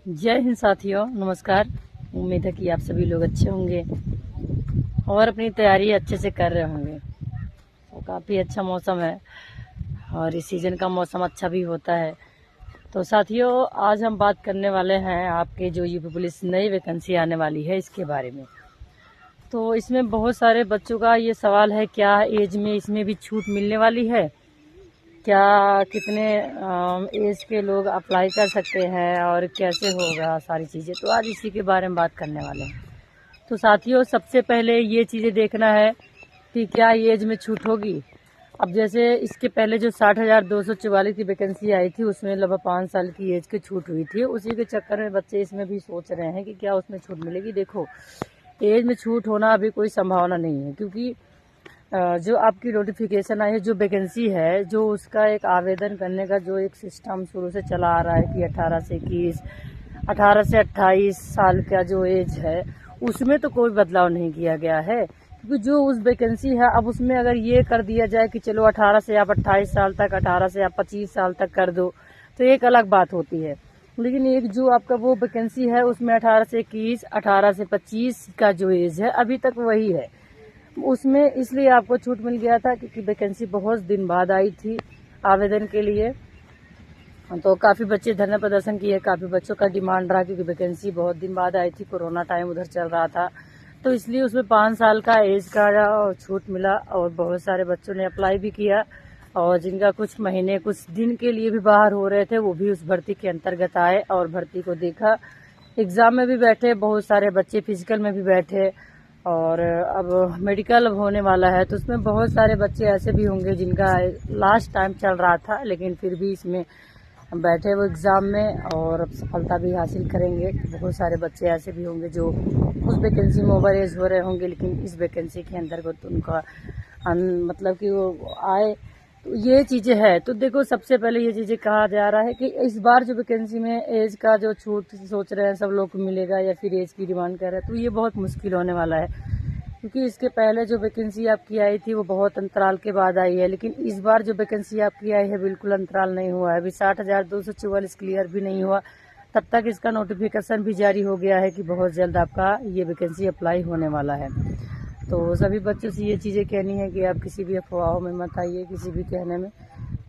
जय हिंद साथियों, नमस्कार। उम्मीद है कि आप सभी लोग अच्छे होंगे और अपनी तैयारी अच्छे से कर रहे होंगे। तो काफ़ी अच्छा मौसम है और इस सीज़न का मौसम अच्छा भी होता है। तो साथियों, आज हम बात करने वाले हैं आपके जो यूपी पुलिस नई वैकेंसी आने वाली है इसके बारे में। तो इसमें बहुत सारे बच्चों का ये सवाल है, क्या एज में इसमें भी छूट मिलने वाली है, क्या कितने एज के लोग अप्लाई कर सकते हैं और कैसे होगा सारी चीज़ें। तो आज इसी के बारे में बात करने वाले हैं। तो साथियों, सबसे पहले ये चीज़ें देखना है कि क्या एज में छूट होगी। अब जैसे इसके पहले जो 60,244 की वैकेंसी आई थी उसमें लगभग 5 साल की एज की छूट हुई थी। उसी के चक्कर में बच्चे इसमें भी सोच रहे हैं कि क्या उसमें छूट मिलेगी। देखो, एज में छूट होना अभी कोई संभावना नहीं है, क्योंकि जो आपकी नोटिफिकेशन आई है, जो वैकेंसी है, जो उसका एक आवेदन करने का जो एक सिस्टम शुरू से चला आ रहा है कि 18 से 21, 18 से 28 साल का जो एज है उसमें तो कोई बदलाव नहीं किया गया है। क्योंकि जो उस वैकेंसी है, अब उसमें अगर ये कर दिया जाए कि चलो 18 से आप 28 साल तक, 18 से आप 25 साल तक कर दो, तो एक अलग बात होती है। लेकिन एक जो आपका वो वैकेंसी है उसमें 18 से 21, 18 से 25 का जो एज है अभी तक वही है। उसमें इसलिए आपको छूट मिल गया था क्योंकि वैकेंसी बहुत दिन बाद आई थी आवेदन के लिए। तो काफ़ी बच्चे धरना प्रदर्शन किए, काफ़ी बच्चों का डिमांड रहा, क्योंकि वैकेंसी बहुत दिन बाद आई थी, कोरोना टाइम उधर चल रहा था, तो इसलिए उसमें 5 साल का एज का छूट मिला और बहुत सारे बच्चों ने अप्लाई भी किया। और जिनका कुछ महीने कुछ दिन के लिए भी बाहर हो रहे थे वो भी उस भर्ती के अंतर्गत आए और भर्ती को देखा। एग्ज़ाम में भी बैठे बहुत सारे बच्चे, फिजिकल में भी बैठे, और अब मेडिकल अब होने वाला है, तो उसमें बहुत सारे बच्चे ऐसे भी होंगे जिनका लास्ट टाइम चल रहा था लेकिन फिर भी इसमें बैठे वो एग्ज़ाम में और अब सफलता भी हासिल करेंगे। बहुत सारे बच्चे ऐसे भी होंगे जो उस वैकेंसी में ओवर एज हो रहे होंगे लेकिन इस वैकेंसी के अंतर्गत उनका मतलब कि वो आए। तो ये चीज़ें है। तो देखो, सबसे पहले ये चीज़ें कहा जा रहा है कि इस बार जो वैकेंसी में एज का जो छूट सोच रहे हैं सब लोग को मिलेगा या फिर एज की डिमांड कर रहे हैं, तो ये बहुत मुश्किल होने वाला है। क्योंकि इसके पहले जो वैकेंसी आपकी आई थी वो बहुत अंतराल के बाद आई है, लेकिन इस बार जो वैकेंसी आपकी आई है बिल्कुल अंतराल नहीं हुआ है। अभी 60,244 क्लियर भी नहीं हुआ, तब तक इसका नोटिफिकेशन भी जारी हो गया है कि बहुत जल्द आपका ये वैकेंसी अप्लाई होने वाला है। तो सभी बच्चों से ये चीज़ें कहनी है कि आप किसी भी अफवाहों में मत आइए, किसी भी कहने में।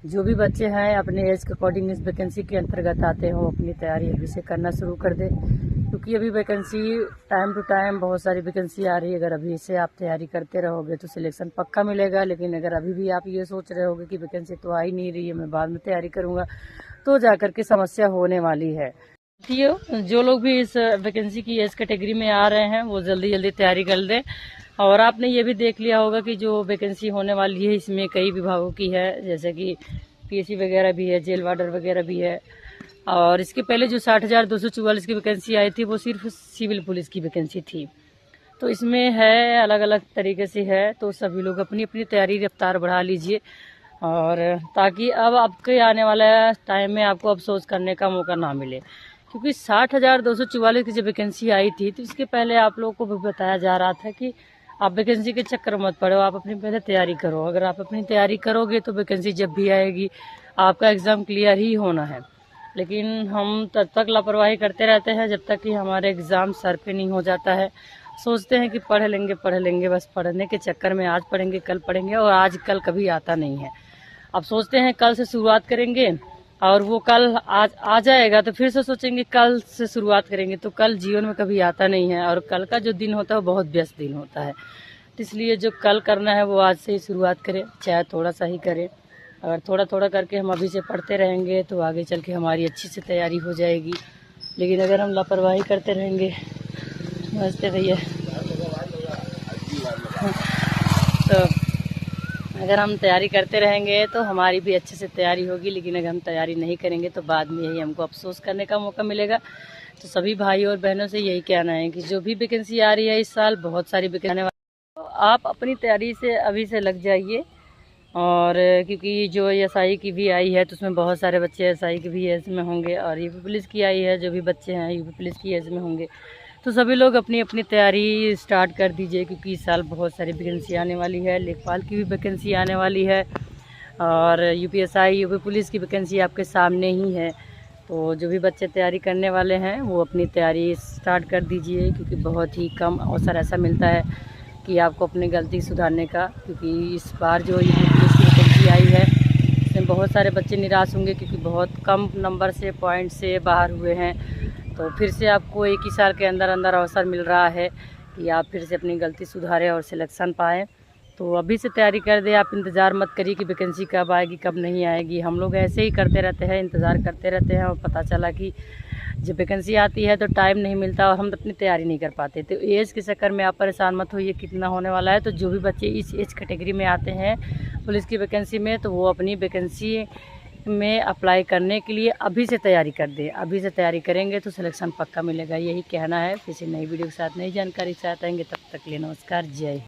जो भी बच्चे हैं अपने एज के अकॉर्डिंग इस वैकेंसी के अंतर्गत आते हो, अपनी तैयारी अभी से करना शुरू कर दें, क्योंकि अभी वैकेंसी टाइम टू टाइम बहुत सारी वैकेंसी आ रही है। अगर अभी से आप तैयारी करते रहोगे तो सिलेक्शन पक्का मिलेगा, लेकिन अगर अभी भी आप ये सोच रहे होगे कि वैकेंसी तो आ ही नहीं रही है, मैं बाद में तैयारी करूँगा, तो जाकर के समस्या होने वाली है। जो लोग भी इस वैकेंसी की एज कैटेगरी में आ रहे हैं वो जल्दी जल्दी तैयारी कर दें। और आपने ये भी देख लिया होगा कि जो वैकेंसी होने वाली है इसमें कई विभागों की है, जैसे कि पीएससी वगैरह भी है, जेल वार्डर वगैरह भी है। और इसके पहले जो 60,244 की वैकेंसी आई थी वो सिर्फ सिविल पुलिस की वैकेंसी थी। तो इसमें है अलग अलग तरीके से है, तो सभी लोग अपनी अपनी तैयारी रफ्तार बढ़ा लीजिए, और ताकि अब आपके आने वाला टाइम में आपको अफसोस करने का मौका ना मिले। क्योंकि 60,244 की जब वैकेंसी आई थी तो इसके पहले आप लोगों को भी बताया जा रहा था कि आप वैकेंसी के चक्कर मत पड़ो, आप अपनी पहले तैयारी करो। अगर आप अपनी तैयारी करोगे तो वैकेंसी जब भी आएगी आपका एग्ज़ाम क्लियर ही होना है। लेकिन हम तब तक लापरवाही करते रहते हैं जब तक कि हमारे एग्ज़ाम सर पे नहीं हो जाता है। सोचते हैं कि पढ़ लेंगे, बस पढ़ने के चक्कर में आज पढ़ेंगे कल पढ़ेंगे, और आज कल कभी आता नहीं है। अब सोचते हैं कल से शुरुआत करेंगे और वो कल आज आ जाएगा तो फिर से सोचेंगे कल से शुरुआत करेंगे, तो कल जीवन में कभी आता नहीं है, और कल का जो दिन होता है वो बहुत व्यस्त दिन होता है। तो इसलिए जो कल करना है वो आज से ही शुरुआत करें, चाहे थोड़ा सा ही करें। अगर थोड़ा थोड़ा करके हम अभी से पढ़ते रहेंगे तो आगे चल के हमारी अच्छी से तैयारी हो जाएगी। लेकिन अगर हम लापरवाही करते रहेंगे, समझते भैया, तो अगर हम तैयारी करते रहेंगे तो हमारी भी अच्छे से तैयारी होगी। लेकिन अगर हम तैयारी नहीं करेंगे तो बाद में यही हमको अफसोस करने का मौका मिलेगा। तो सभी भाई और बहनों से यही कहना है कि जो भी वैकेंसी आ रही है इस साल, बहुत सारी वैकेंसी आने वाली, तो आप अपनी तैयारी से अभी से लग जाइए। और क्योंकि जो एसआई की भी आई है तो उसमें बहुत सारे बच्चे एसआई की भी एज में होंगे, और यूपी पुलिस की आई है, जो भी बच्चे हैं यूपी पुलिस की एज में होंगे। तो सभी लोग अपनी अपनी तैयारी स्टार्ट कर दीजिए, क्योंकि इस साल बहुत सारी वैकेंसी आने वाली है। लेखपाल की भी वैकेंसी आने वाली है, और यूपीएसआई यूपी पुलिस की वैकेंसी आपके सामने ही है। तो जो भी बच्चे तैयारी करने वाले हैं वो अपनी तैयारी स्टार्ट कर दीजिए, क्योंकि बहुत ही कम अवसर ऐसा मिलता है कि आपको अपनी गलती सुधारने का। क्योंकि इस बार जो ये पुलिस की वैकेंसी आई है इसमें बहुत सारे बच्चे निराश होंगे, क्योंकि बहुत कम नंबर से पॉइंट से बाहर हुए हैं। तो फिर से आपको एक ही साल के अंदर अंदर अवसर मिल रहा है कि आप फिर से अपनी गलती सुधारें और सिलेक्शन पाएँ। तो अभी से तैयारी कर दें, आप इंतज़ार मत करिए कि वैकेंसी कब आएगी कब नहीं आएगी। हम लोग ऐसे ही करते रहते हैं, इंतज़ार करते रहते हैं, और पता चला कि जब वैकेंसी आती है तो टाइम नहीं मिलता और हम अपनी तैयारी नहीं कर पाते। तो एज के चक्कर में आप परेशान मत होइए कितना होने वाला है। तो जो भी बच्चे इस एज कैटेगरी में आते हैं पुलिस की वैकेंसी में, तो वो अपनी वैकेंसी में अप्लाई करने के लिए अभी से तैयारी कर दें। अभी से तैयारी करेंगे तो सिलेक्शन पक्का मिलेगा, यही कहना है। किसी नई वीडियो के साथ नई जानकारी चाहते हैं, तब तक के लिए नमस्कार, जय हिंद।